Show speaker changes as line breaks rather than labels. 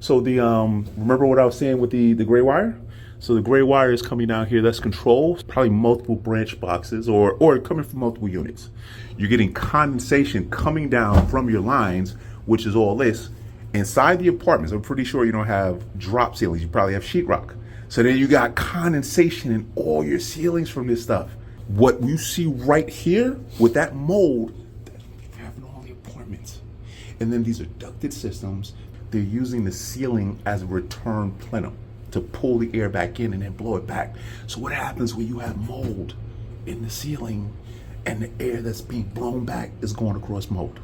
So the remember what I was saying with the gray wire? So the gray wire is coming down here. That's control, probably multiple branch boxes or coming from multiple units. You're getting condensation coming down from your lines, which is all this. Inside the apartments, I'm pretty sure you don't have drop ceilings. You probably have sheetrock. So then you got condensation in all your ceilings from this stuff. What you see right here with that mold, that's happening in all the apartments. And then these are ducted systems. They're using the ceiling as a return plenum to pull the air back in and then blow it back. So what happens when you have mold in the ceiling and the air that's being blown back is going across mold?